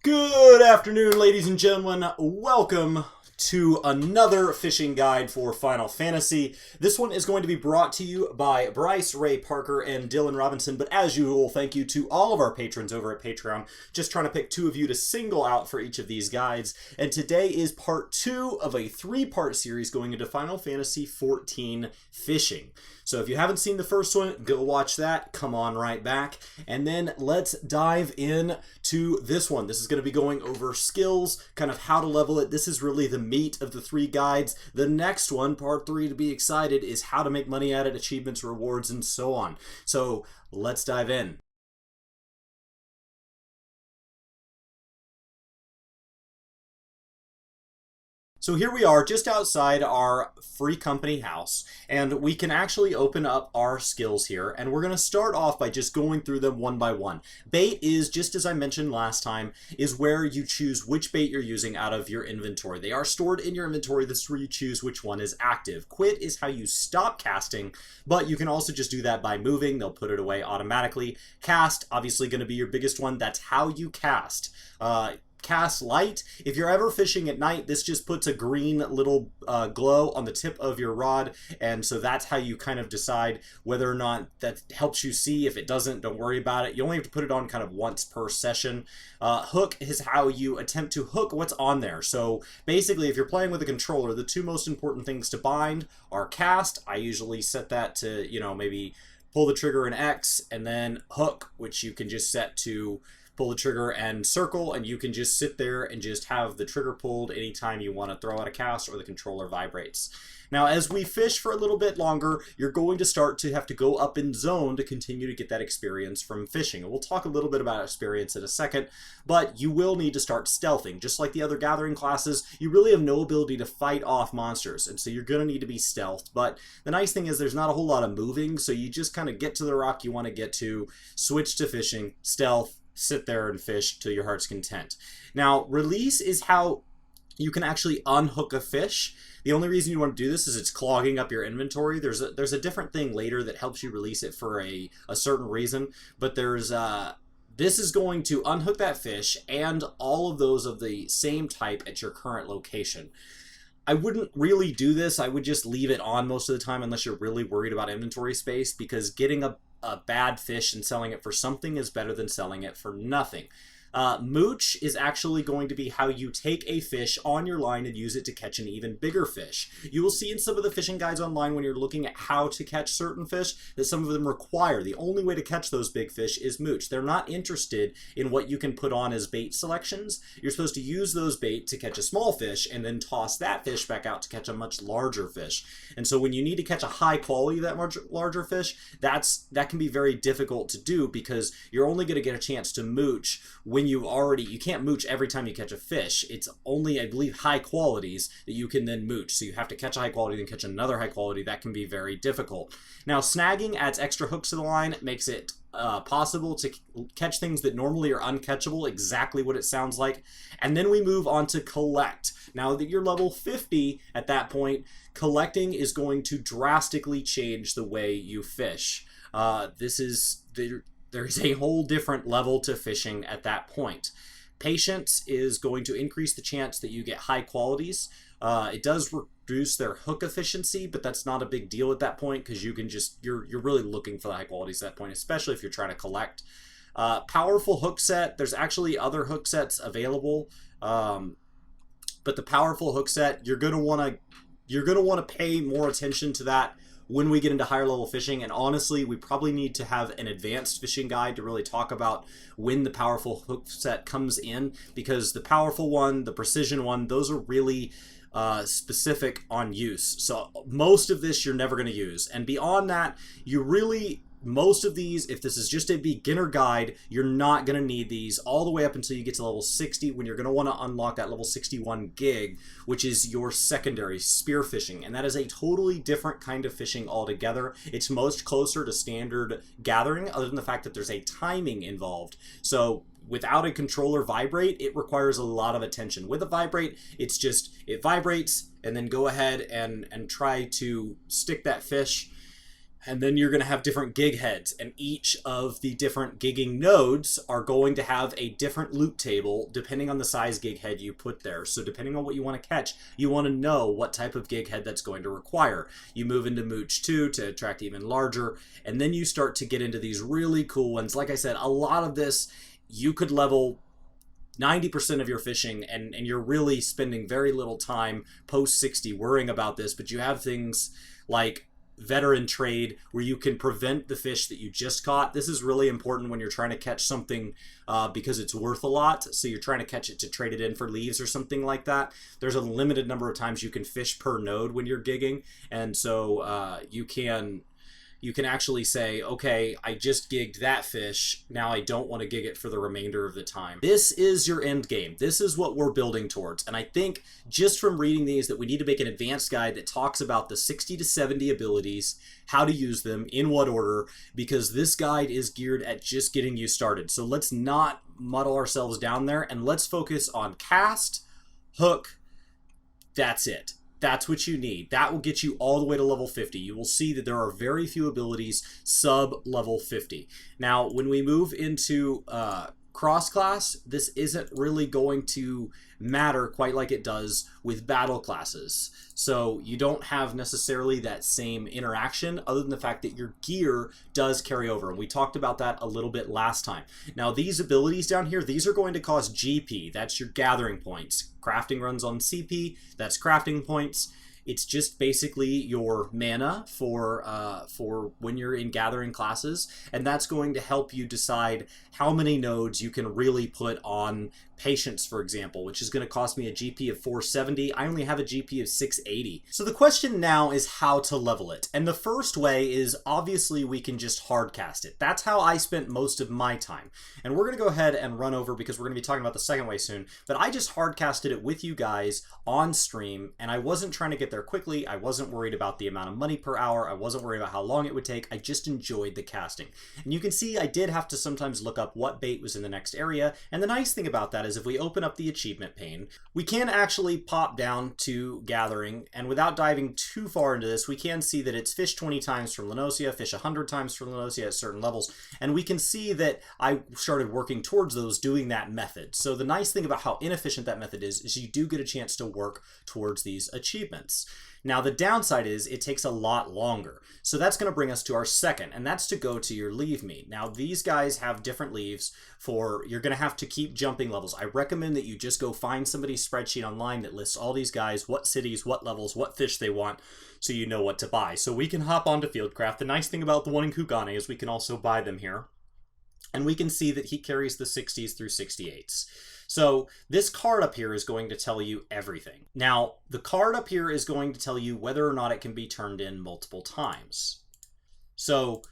Good afternoon, ladies and gentlemen. Welcome to another fishing guide for Final Fantasy. This one is going to be brought to you by Bryce, Ray Parker, and Dylan Robinson. But as usual, thank you to all of our patrons over at Patreon. Just trying to pick two of you to single out for each of these guides. And today is part 2 of a 3-part series going into Final Fantasy XIV Fishing. So if you haven't seen the first one, go watch that. Come on right back. And then let's dive in to this one. This is going to be going over skills, kind of how to level it. This is really the meat of the 3 guides. The next one, part 3 to be excited, is how to make money at it, achievements, rewards, and so on. So let's dive in. So here we are just outside our free company house, and we can actually open up our skills here, and we're going to start off by just going through them one by one. Bait is, just as I mentioned last time, is where you choose which bait you're using out of your inventory. They are stored in your inventory. This is where you choose which one is active. Quit is how you stop casting, but you can also just do that by moving. They'll put it away automatically. Cast, obviously going to be your biggest one. That's how you cast. Cast light. If you're ever fishing at night, this just puts a green little glow on the tip of your rod, and so that's how you kind of decide whether or not that helps you see. If it doesn't, don't worry about it. You only have to put it on kind of once per session. Hook is how you attempt to hook what's on there. So basically, if you're playing with a controller, the 2 most important things to bind are cast. I usually set that to, maybe pull the trigger in X, and then hook, which you can just set to pull the trigger and circle, and you can just sit there and just have the trigger pulled anytime you want to throw out a cast or the controller vibrates. Now, as we fish for a little bit longer, you're going to start to have to go up in zone to continue to get that experience from fishing. And we'll talk a little bit about experience in a second, but you will need to start stealthing. Just like the other gathering classes, you really have no ability to fight off monsters, and so you're going to need to be stealthed. But the nice thing is there's not a whole lot of moving, so you just kind of get to the rock you want to get to, switch to fishing, stealth, sit there and fish to your heart's content. Now, release is how you can actually unhook a fish. The only reason you want to do this is it's clogging up your inventory. There's a different thing later that helps you release it for a certain reason, but this is going to unhook that fish and all of those of the same type at your current location. I wouldn't really do this. I would just leave it on most of the time unless you're really worried about inventory space, because getting a bad fish and selling it for something is better than selling it for nothing. Mooch is actually going to be how you take a fish on your line and use it to catch an even bigger fish. You will see in some of the fishing guides online when you're looking at how to catch certain fish that some of them require the only way to catch those big fish is mooch. They're not interested in what you can put on as bait selections. You're supposed to use those bait to catch a small fish and then toss that fish back out to catch a much larger fish. And so when you need to catch a high quality of that much larger fish, that can be very difficult to do, because you're only going to get a chance to mooch when you can't mooch every time you catch a fish. It's only, I believe, high qualities that you can then mooch. So you have to catch a high quality, then catch another high quality. That can be very difficult. Now, snagging adds extra hooks to the line, makes it possible to catch things that normally are uncatchable, exactly what it sounds like. And then we move on to collect. Now that you're level 50 at that point, collecting is going to drastically change the way you fish. There's a whole different level to fishing at that point. Patience is going to increase the chance that you get high qualities. It does reduce their hook efficiency, but that's not a big deal at that point, because you're really looking for the high qualities at that point, especially if you're trying to collect. Powerful hook set. There's actually other hook sets available, but the powerful hook set, you're gonna want to pay more attention to that when we get into higher level fishing. And honestly, we probably need to have an advanced fishing guide to really talk about when the powerful hook set comes in, because the powerful one, the precision one, those are really specific on use. So most of this you're never going to use. And beyond that, most of these, if this is just a beginner guide, you're not going to need these all the way up until you get to level 60, when you're going to want to unlock that level 61 gig, which is your secondary spear fishing. And that is a totally different kind of fishing altogether. It's most closer to standard gathering, other than the fact that there's a timing involved. So without a controller vibrate, it requires a lot of attention. With a vibrate, it vibrates, and then go ahead and try to stick that fish. And then you're going to have different gig heads, and each of the different gigging nodes are going to have a different loot table depending on the size gig head you put there. So depending on what you want to catch, you want to know what type of gig head that's going to require. You move into Mooch 2 to attract even larger, and then you start to get into these really cool ones. Like I said, a lot of this, you could level 90% of your fishing, and you're really spending very little time post 60 worrying about this, but you have things like veteran trade where you can prevent the fish that you just caught. This is really important when you're trying to catch something because it's worth a lot. So you're trying to catch it to trade it in for leaves or something like that. There's a limited number of times you can fish per node when you're gigging, and so you can actually say, okay, I just gigged that fish, now I don't want to gig it for the remainder of the time. This is your end game. This is what we're building towards. And I think just from reading these that we need to make an advanced guide that talks about the 60 to 70 abilities, how to use them, in what order, because this guide is geared at just getting you started. So let's not muddle ourselves down there, and let's focus on cast, hook, that's it. That's what you need. That will get you all the way to level 50. You will see that there are very few abilities sub-level 50. Now, when we move into cross-class, this isn't really going to matter quite like it does with battle classes. So you don't have necessarily that same interaction other than the fact that your gear does carry over. And we talked about that a little bit last time. Now these abilities down here, these are going to cost GP. That's your gathering points. Crafting runs on CP. That's crafting points. It's just basically your mana for when you're in gathering classes, and that's going to help you decide how many nodes you can really put on Patience, for example, which is going to cost me a GP of 470. I only have a GP of 680. So the question now is how to level it. And the first way is obviously we can just hardcast it. That's how I spent most of my time. And we're going to go ahead and run over because we're going to be talking about the second way soon. But I just hardcasted it with you guys on stream, and I wasn't trying to get there quickly. I wasn't worried about the amount of money per hour. I wasn't worried about how long it would take. I just enjoyed the casting. And you can see I did have to sometimes look up what bait was in the next area. And the nice thing about that is if we open up the achievement pane, we can actually pop down to gathering, and without diving too far into this, we can see that it's fish 20 times from Lenosia, fish 100 times from Lenosia at certain levels, and we can see that I started working towards those doing that method. So the nice thing about how inefficient that method is you do get a chance to work towards these achievements. Now the downside is it takes a lot longer. So that's going to bring us to our second, and that's to go to your leave meet. Now these guys have different leaves for, you're going to have to keep jumping levels. I recommend that you just go find somebody's spreadsheet online that lists all these guys, what cities, what levels, what fish they want, so you know what to buy. So we can hop onto Fieldcraft. The nice thing about the one in Kugane is we can also buy them here. And we can see that he carries the 60s through 68s. So this card up here is going to tell you everything. Now, the card up here is going to tell you whether or not it can be turned in multiple times. So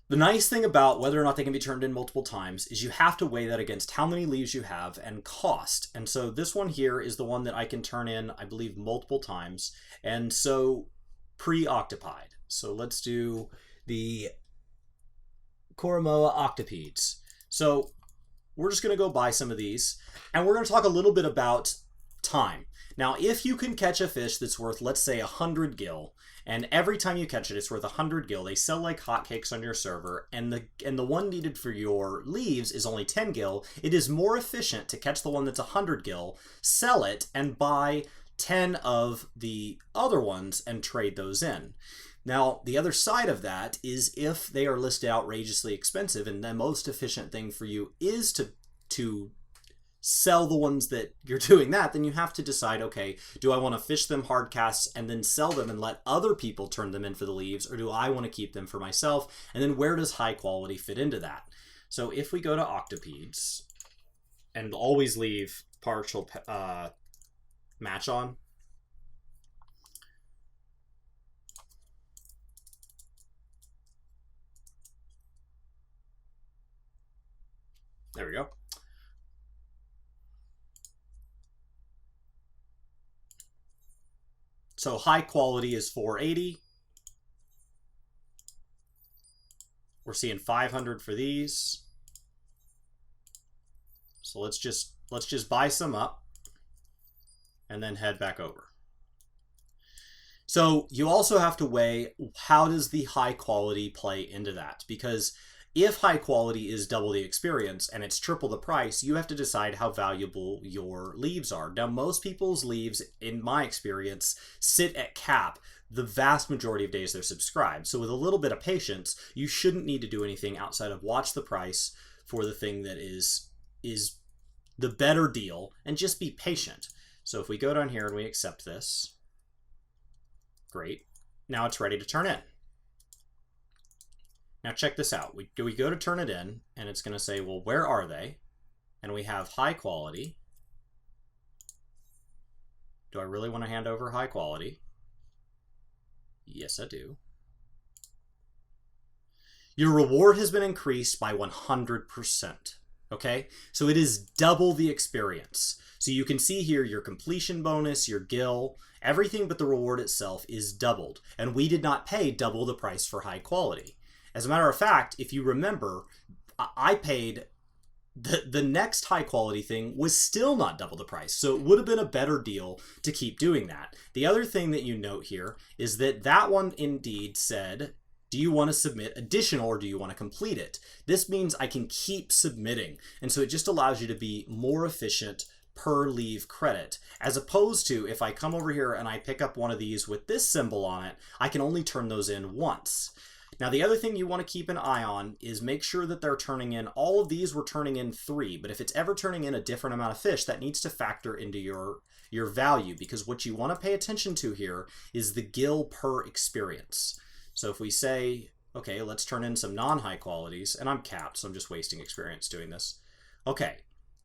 the nice thing about whether or not they can be turned in multiple times is you have to weigh that against how many leaves you have and cost. And so this one here is the one that I can turn in, I believe, multiple times. And so pre-octopied. So let's do the Coromoa octopedes. So we're just going to go buy some of these, and we're going to talk a little bit about time. Now, if you can catch a fish that's worth, let's say, 100 gil, and every time you catch it, it's worth 100 gil, they sell like hotcakes on your server, and the one needed for your leaves is only 10 gil, it is more efficient to catch the one that's 100 gil, sell it, and buy 10 of the other ones and trade those in. Now, the other side of that is if they are listed outrageously expensive, and the most efficient thing for you is to sell the ones that you're doing that, then you have to decide, okay, do I want to fish them hard casts and then sell them and let other people turn them in for the leaves, or do I want to keep them for myself? And then where does high quality fit into that? So if we go to octopedes and always leave partial match on, there we go. So high quality is 480. We're seeing 500 for these. So let's just buy some up and then head back over. So you also have to weigh, how does the high quality play into that? Because if high quality is double the experience and it's triple the price, you have to decide how valuable your leaves are. Now, most people's leaves, in my experience, sit at cap the vast majority of days they're subscribed. So with a little bit of patience, you shouldn't need to do anything outside of watch the price for the thing that is the better deal and just be patient. So if we go down here and we accept this, great. Now it's ready to turn in. Now check this out. We go to turn it in, and it's going to say, well, where are they? And we have high quality. Do I really want to hand over high quality? Yes, I do. Your reward has been increased by 100%. Okay? So it is double the experience. So you can see here your completion bonus, your gil, everything but the reward itself is doubled. And we did not pay double the price for high quality. As a matter of fact, if you remember, I paid the next high quality thing was still not double the price. So it would have been a better deal to keep doing that. The other thing that you note here is that that one indeed said, do you want to submit additional or do you want to complete it? This means I can keep submitting. And so it just allows you to be more efficient per leave credit, as opposed to if I come over here and I pick up one of these with this symbol on it, I can only turn those in once. Now, the other thing you want to keep an eye on is make sure that they're turning in, all of these were turning in 3, but if it's ever turning in a different amount of fish, that needs to factor into your value, because what you want to pay attention to here is the gil per experience. So if we say, okay, let's turn in some non-high qualities, and I'm capped, so I'm just wasting experience doing this. Okay,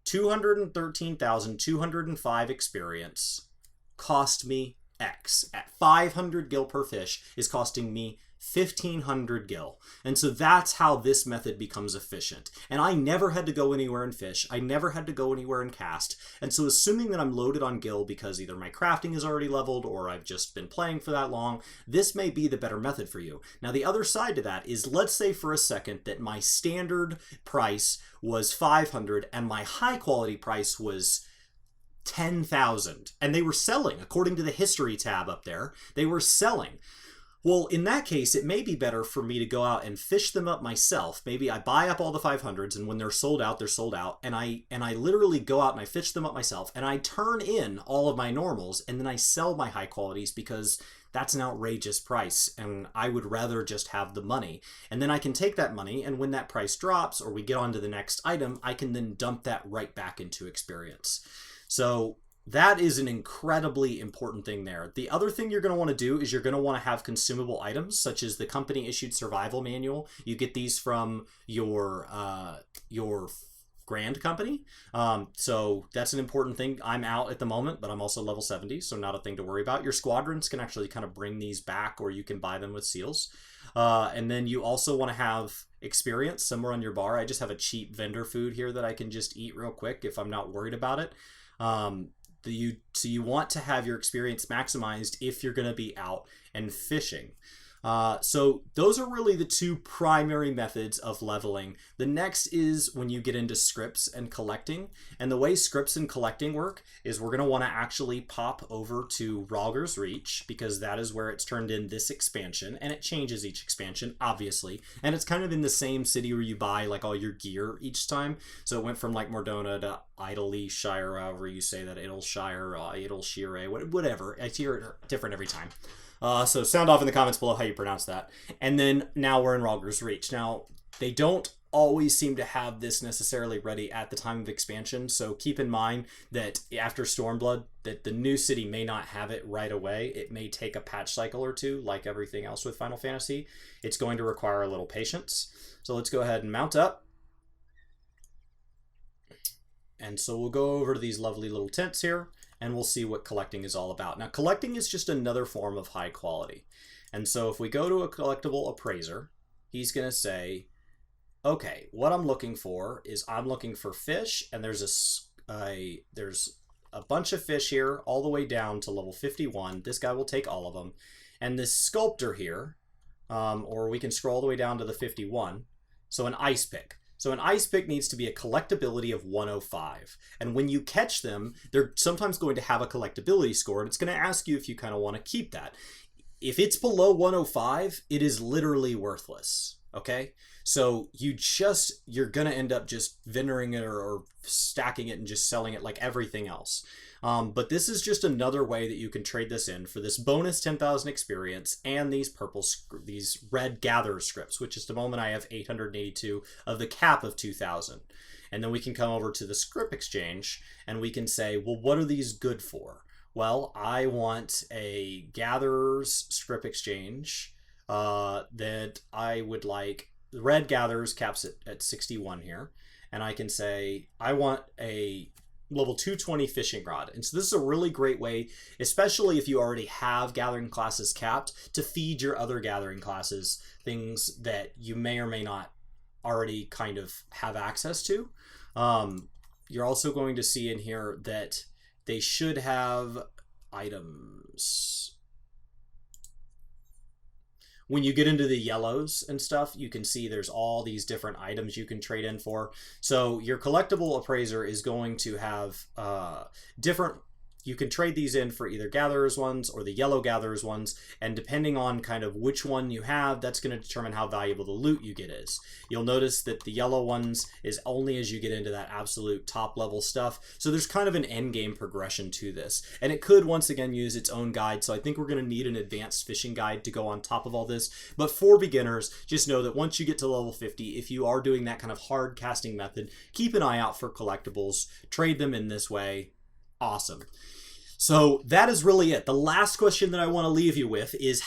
213,205 experience cost me X. At 500 gil per fish is costing me 1,500 gil. And so that's how this method becomes efficient. And I never had to go anywhere and fish. I never had to go anywhere and cast. And so assuming that I'm loaded on gil because either my crafting is already leveled or I've just been playing for that long, this may be the better method for you. Now, the other side to that is, let's say for a second that my standard price was 500 and my high quality price was 10,000. And they were selling, according to the history tab up there, they were selling. Well, in that case, it may be better for me to go out and fish them up myself. Maybe I buy up all the 500s, and when they're sold out, they're sold out. And I literally go out and I fish them up myself, and I turn in all of my normals, and then I sell my high qualities because that's an outrageous price, and I would rather just have the money. And then I can take that money, and when that price drops, or we get on to the next item, I can then dump that right back into experience. So that is an incredibly important thing there. The other thing you're going to want to do is you're going to want to have consumable items, such as the company issued survival manual. You get these from your grand company. So that's an important thing. I'm out at the moment, but I'm also level 70, so not a thing to worry about. Your squadrons can actually kind of bring these back, or you can buy them with seals. And then you also want to have experience somewhere on your bar. I just have a cheap vendor food here that I can just eat real quick if I'm not worried about it. So you want to have your experience maximized if you're going to be out and fishing. So those are really the two primary methods of leveling. The next is when you get into scripts and collecting. And the way scripts and collecting work is we're going to want to actually pop over to Rogger's Reach, because that is where it's turned in this expansion, and it changes each expansion, obviously. And it's kind of in the same city where you buy like all your gear each time. So it went from like Mordona to Idleshire, however you say that, Idleshire, Idleshire, whatever. I hear it different every time. So sound off in the comments below how you pronounce that. And then now we're in Rogger's Reach. Now, they don't always seem to have this necessarily ready at the time of expansion, so keep in mind that after Stormblood, that the new city may not have it right away. It may take a patch cycle or two, like everything else with Final Fantasy. It's going to require a little patience. So let's go ahead and mount up. And so we'll go over to these lovely little tents here, and we'll see what collecting is all about. Now, collecting is just another form of high quality. And so if we go to a collectible appraiser, he's going to say, okay, what I'm looking for is I'm looking for fish, and there's a bunch of fish here all the way down to level 51. This guy will take all of them. And this sculptor here, or we can scroll all the way down to the 51. So an ice pick. So an ice pick needs to be a collectability of 105. And when you catch them, they're sometimes going to have a collectability score, and it's going to ask you if you kind of want to keep that. if it's below 105, it is literally worthless. Okay, so you're gonna end up just vendoring it or stacking it and just selling it like everything else. But this is just another way that you can trade this in for this bonus 10,000 experience and these red gather scripts, which is the moment I have 882 of the cap of 2,000. And then we can come over to the script exchange and we can say, well, what are these good for? Well, I want a gatherer's script exchange that I would like. The red gatherers caps it at 61 here. And I can say, I want a level 220 fishing rod. And so this is a really great way, especially if you already have gathering classes capped, to feed your other gathering classes things that you may or may not already kind of have access to. You're also going to see in here that they should have items. When you get into the yellows and stuff, you can see there's all these different items you can trade in for. So your collectible appraiser is going to have different. You can trade these in for either gatherers ones or the yellow gatherers ones, and depending on kind of which one you have, that's going to determine how valuable the loot you get is. You'll notice that the yellow ones is only as you get into that absolute top level stuff. So there's kind of an end game progression to this, and it could once again use its own guide. So I think we're going to need an advanced fishing guide to go on top of all this. But for beginners, just know that once you get to level 50, if you are doing that kind of hard casting method, keep an eye out for collectibles, trade them in this way. Awesome. So that is really it. The last question that I want to leave you with is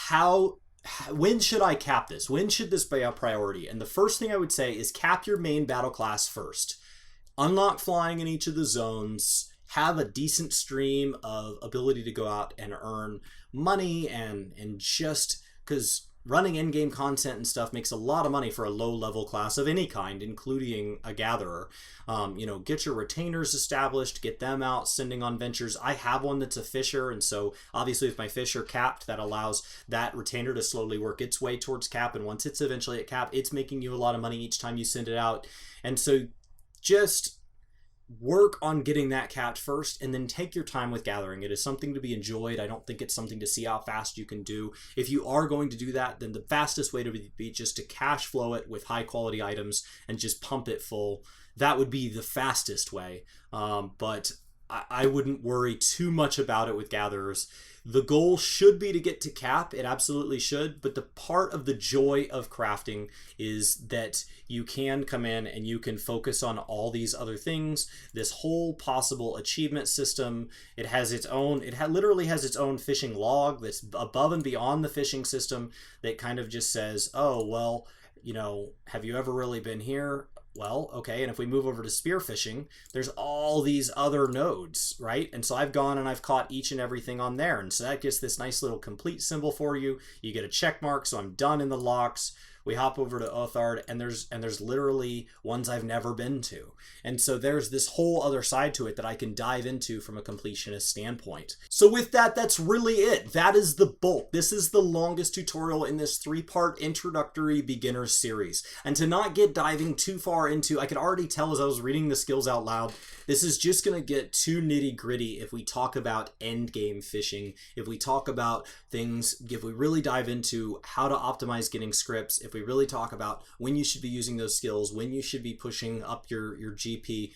when should I cap this? When should this be a priority? And the first thing I would say is cap your main battle class first. Unlock flying in each of the zones. Have a decent stream of ability to go out and earn money and just because running in-game content and stuff makes a lot of money for a low-level class of any kind, including a gatherer. Get your retainers established, get them out, sending on ventures. I have one that's a fisher, and so obviously with my fisher capped, that allows that retainer to slowly work its way towards cap, and once it's eventually at cap, it's making you a lot of money each time you send it out. And so just work on getting that capped first, and then take your time with gathering. It is something to be enjoyed. I don't think it's something to see how fast you can do. If you are going to do that, then the fastest way to be just to cash flow it with high quality items and just pump it full. That would be the fastest way. But I wouldn't worry too much about it with gatherers. The goal should be to get to cap. It absolutely should. But the part of the joy of crafting is that you can come in and you can focus on all these other things. This whole possible achievement system, it has its own, literally has its own fishing log that's above and beyond the fishing system that kind of just says, oh, well, have you ever really been here? Well, okay, and if we move over to spearfishing, there's all these other nodes, right? And so I've gone and I've caught each and everything on there. And so that gets this nice little complete symbol for you. You get a check mark, so I'm done in the locks. We hop over to Othard, and there's literally ones I've never been to. And so there's this whole other side to it that I can dive into from a completionist standpoint. So with that, that's really it. That is the bulk. This is the longest tutorial in this 3-part introductory beginner series. And to not get diving too far into, I could already tell as I was reading the skills out loud, this is just going to get too nitty gritty if we talk about end game fishing, if we talk about things, if we really dive into how to optimize getting scripts, if we really talk about when you should be using those skills, when you should be pushing up your GP,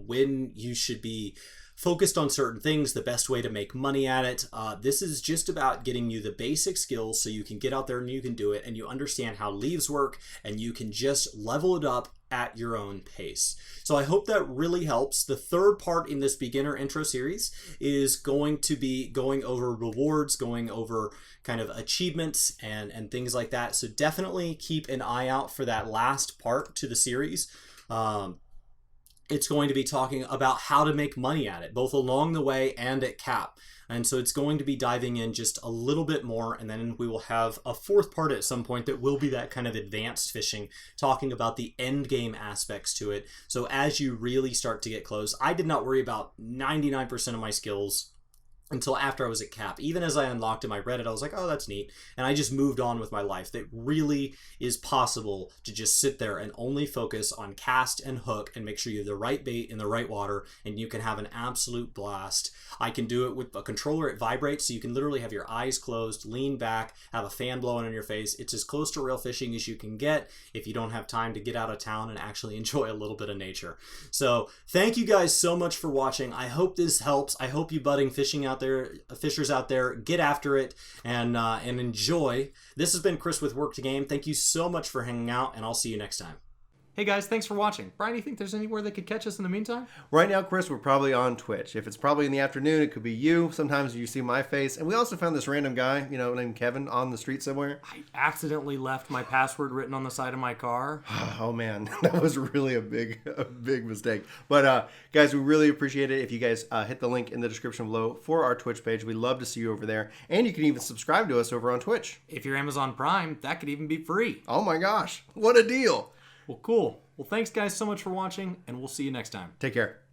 when you should be focused on certain things, the best way to make money at it. This is just about getting you the basic skills so you can get out there and you can do it, and you understand how leves work, and you can just level it up at your own pace. So I hope that really helps. The third part in this beginner intro series is going to be going over rewards, going over kind of achievements and things like that. So definitely keep an eye out for that last part to the series. It's going to be talking about how to make money at it, both along the way and at cap. And so it's going to be diving in just a little bit more, and then we will have a fourth part at some point that will be that kind of advanced fishing, talking about the end game aspects to it. So as you really start to get close, I did not worry about 99% of my skills until after I was at Cap. Even as I unlocked him, I read it, I was like, oh, that's neat. And I just moved on with my life. That really is possible to just sit there and only focus on cast and hook and make sure you have the right bait in the right water, and you can have an absolute blast. I can do it with a controller. It vibrates, so you can literally have your eyes closed, lean back, have a fan blowing in your face. It's as close to real fishing as you can get if you don't have time to get out of town and actually enjoy a little bit of nature. So thank you guys so much for watching. I hope this helps. I hope you budding fishers out there, get after it and enjoy. This has been Chris with Work to Game. Thank you so much for hanging out, and I'll see you next time. Hey guys, thanks for watching. Brian, do you think there's anywhere they could catch us in the meantime? Right now, Chris, we're probably on Twitch. If it's probably in the afternoon, it could be you. Sometimes you see my face. And we also found this random guy, named Kevin on the street somewhere. I accidentally left my password written on the side of my car. Oh man, that was really a big mistake. But guys, we really appreciate it if you guys hit the link in the description below for our Twitch page. We'd love to see you over there. And you can even subscribe to us over on Twitch. If you're Amazon Prime, that could even be free. Oh my gosh, what a deal. Well, cool. Well, thanks guys so much for watching, and we'll see you next time. Take care.